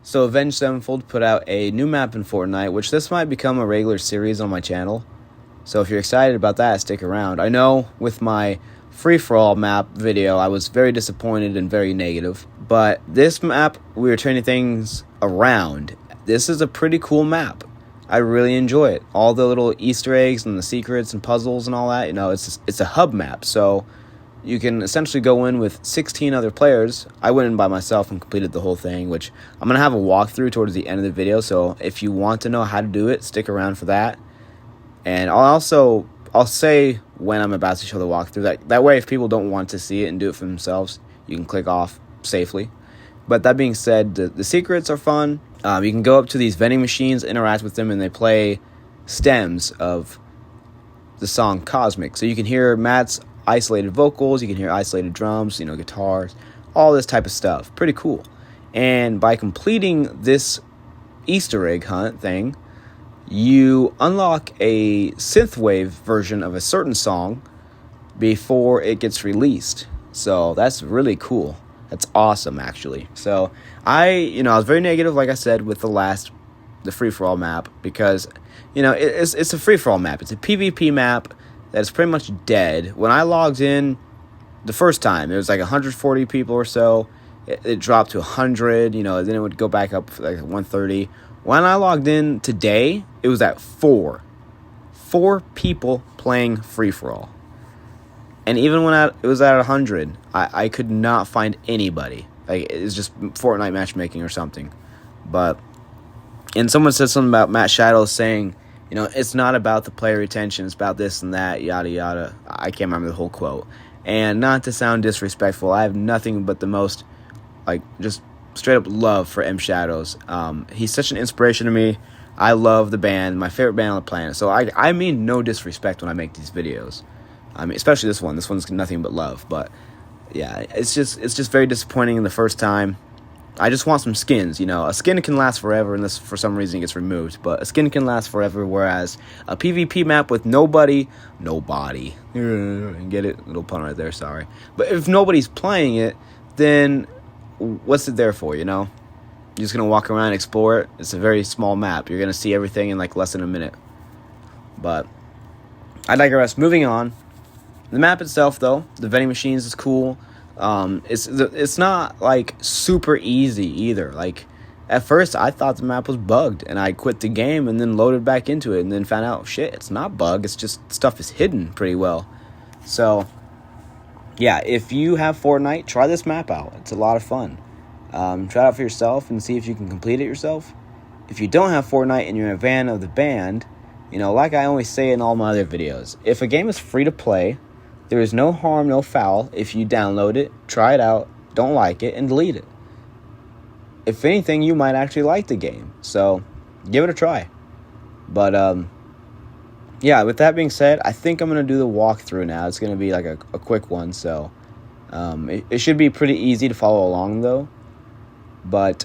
So Avenged Sevenfold put out a new map in Fortnite, which this might become a regular series on my channel. So if you're excited about that, stick around. I know with my free-for-all map video, I was very disappointed and very negative. But this map, we were turning things around. This is a pretty cool map. I really enjoy it. All the little Easter eggs and the secrets and puzzles and all that, it's a hub map. So you can essentially go in with 16 other players. I went in by myself and completed the whole thing, which I'm going to have a walkthrough towards the end of the video. So if you want to know how to do it, stick around for that. And I'll say when I'm about to show the walkthrough. That way, if people don't want to see it and do it for themselves, you can click off safely. But that being said, the secrets are fun. You can go up to these vending machines, interact with them, and they play stems of the song Cosmic. So you can hear Matt's isolated vocals, you can hear isolated drums, guitars, all this type of stuff. Pretty cool. And by completing this Easter egg hunt thing, you unlock a synthwave version of a certain song before it gets released. So that's really cool. That's awesome, actually. So I was very negative, like I said, with the free-for-all map, because it's a free-for-all map. It's a PvP map that's pretty much dead. When I logged in the first time, it was like 140 people or so. It dropped to 100, then it would go back up for like 130. When I logged in today, it was at 4 people playing free-for-all. And even when it was at 100, I could not find anybody. Like, it's just Fortnite matchmaking or something. And someone said something about Matt Shadows saying, it's not about the player retention, it's about this and that, yada, yada. I can't remember the whole quote. And not to sound disrespectful, I have nothing but the most, just straight up love for M. Shadows. He's such an inspiration to me. I love the band, my favorite band on the planet. So I mean no disrespect when I make these videos. I mean, especially this one. This one's nothing but love. But yeah, it's just very disappointing in the first time. I just want some skins. A skin can last forever, unless for some reason it gets removed. But a skin can last forever, whereas a PvP map with nobody. Get it? Little pun right there. Sorry. But if nobody's playing it, then what's it there for? You're just gonna walk around and explore it. It's a very small map. You're gonna see everything in less than a minute. But I digress. Moving on. The map itself, though, the vending machines is cool. It's not super easy either. At first I thought the map was bugged, and I quit the game and then loaded back into it and then found out it's not bugged. It's just stuff is hidden pretty well. So yeah, if you have Fortnite, try this map out. It's a lot of fun. Try it out for yourself and see if you can complete it yourself. If you don't have Fortnite and you're a fan of the band, like I always say in all my other videos, if a game is free to play, there is no harm, no foul if you download it, try it out, don't like it, and delete it. If anything, you might actually like the game. So give it a try. But yeah, with that being said, I think I'm going to do the walkthrough now. It's going to be a quick one. So it should be pretty easy to follow along, though. But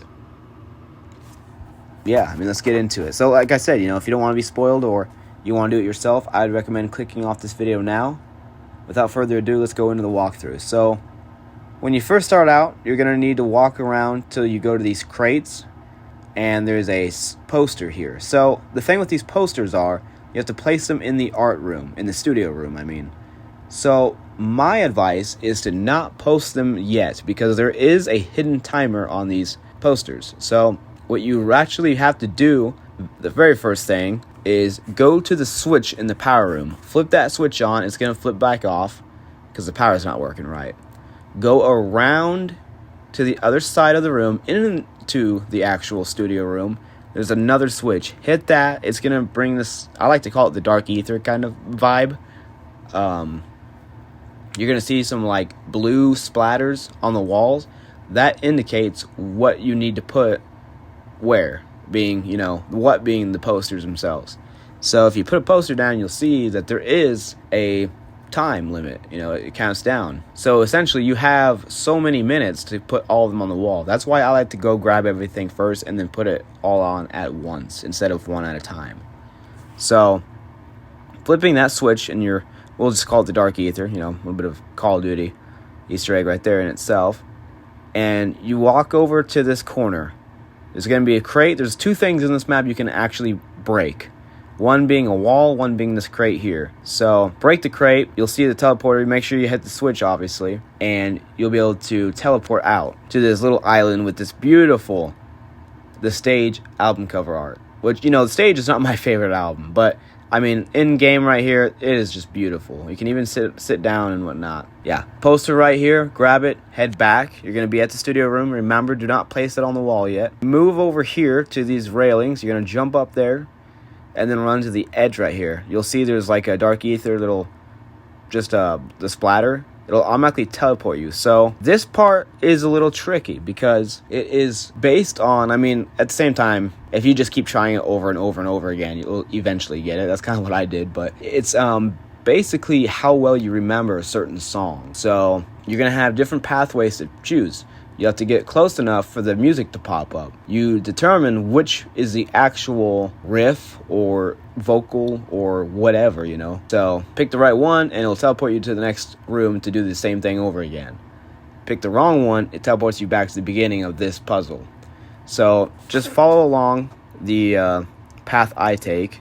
yeah, let's get into it. So like I said, if you don't want to be spoiled or you want to do it yourself, I'd recommend clicking off this video now. Without further ado, let's go into the walkthrough. So when you first start out, you're going to need to walk around till you go to these crates, and there's a poster here. So the thing with these posters are, you have to place them in the art room, in the studio room, I mean. So my advice is to not post them yet, because there is a hidden timer on these posters. So what you actually have to do, the very first thing, is go to the switch in the power room. Flip that switch on. It's going to flip back off because the power's not working right. Go around to the other side of the room into the actual studio room. There's another switch. Hit that. It's going to bring this, I like to call it the dark ether kind of vibe. You're going to see some blue splatters on the walls. That indicates what you need to put where. Being the posters themselves. So if you put a poster down, you'll see that there is a time limit. It counts down. So essentially, you have so many minutes to put all of them on the wall. That's why I like to go grab everything first and then put it all on at once instead of one at a time. So flipping that switch, and we'll just call it the dark ether. A little bit of Call of Duty Easter egg right there in itself. And you walk over to this corner. There's going to be a crate. There's two things in this map you can actually break. One being a wall, one being this crate here. So break the crate, you'll see the teleporter. Make sure you hit the switch, obviously, and you'll be able to teleport out to this little island with this beautiful The Stage album cover art. Which, you know, The Stage is not my favorite album, but I mean, in game right here, it is just beautiful. You can even sit down and whatnot. Yeah, poster right here. Grab it, head back. You're gonna be at the studio room. Remember, do not place it on the wall yet. Move over here to these railings. You're gonna jump up there, and then run to the edge right here. You'll see there's like a dark ether little, just the splatter. It'll automatically teleport you. So this part is a little tricky because it is based on, I mean, at the same time, if you just keep trying it over and over and over again, you'll eventually get it. That's kind of what I did, but it's basically how well you remember a certain song. So you're gonna have different pathways to choose. You have to get close enough for the music to pop up. You determine which is the actual riff or vocal or whatever, you know. So pick the right one and it'll teleport you to the next room to do the same thing over again. Pick the wrong one, it teleports you back to the beginning of this puzzle. So just follow along the path I take.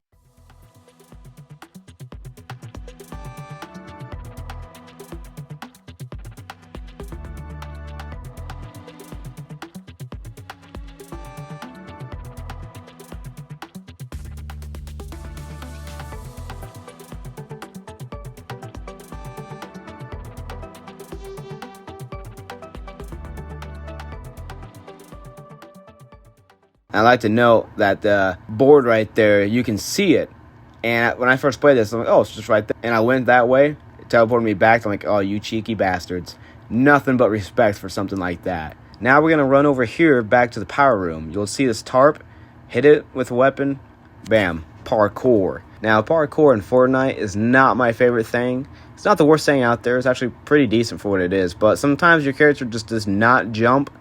I like to note that the board right there, you can see it. And when I first played this, I'm like, oh, it's just right there. And I went that way. It teleported me back. I'm like, oh, you cheeky bastards. Nothing but respect for something like that. Now we're going to run over here back to the power room. You'll see this tarp. Hit it with a weapon. Bam. Parkour. Now, parkour in Fortnite is not my favorite thing. It's not the worst thing out there. It's actually pretty decent for what it is. But sometimes your character just does not jump.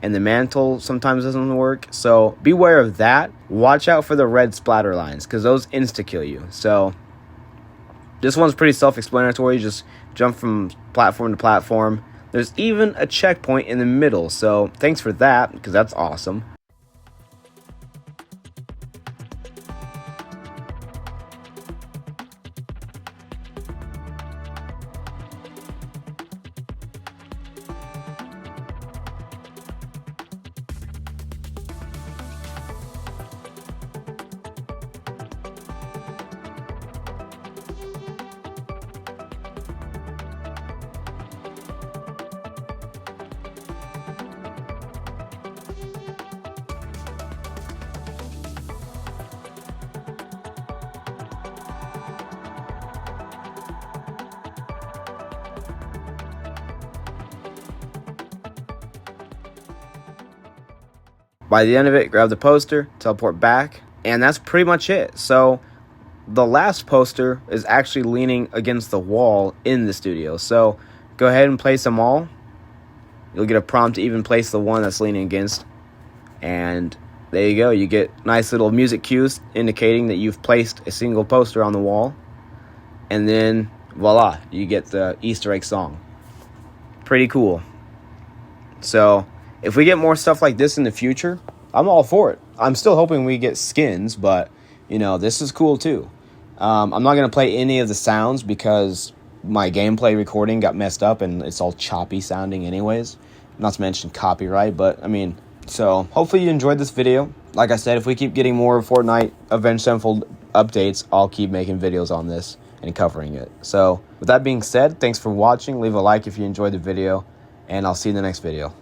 And the mantle sometimes doesn't work. So beware of that. Watch out for the red splatter lines, because those insta-kill you. So this one's pretty self-explanatory. You just jump from platform to platform. There's even a checkpoint in the middle. So thanks for that, because that's awesome. By the end of it, grab the poster, teleport back, and that's pretty much it. So the last poster is actually leaning against the wall in the studio. So go ahead and place them all. You'll get a prompt to even place the one that's leaning against. And there you go. You get nice little music cues indicating that you've placed a single poster on the wall. And then, voila, you get the Easter egg song. Pretty cool. So if we get more stuff like this in the future, I'm all for it. I'm still hoping we get skins, but, you know, this is cool too. I'm not going to play any of the sounds because my gameplay recording got messed up and it's all choppy sounding anyways. Not to mention copyright, but, I mean, so hopefully you enjoyed this video. Like I said, if we keep getting more Fortnite Avenged Sevenfold updates, I'll keep making videos on this and covering it. So, with that being said, thanks for watching. Leave a like if you enjoyed the video, and I'll see you in the next video.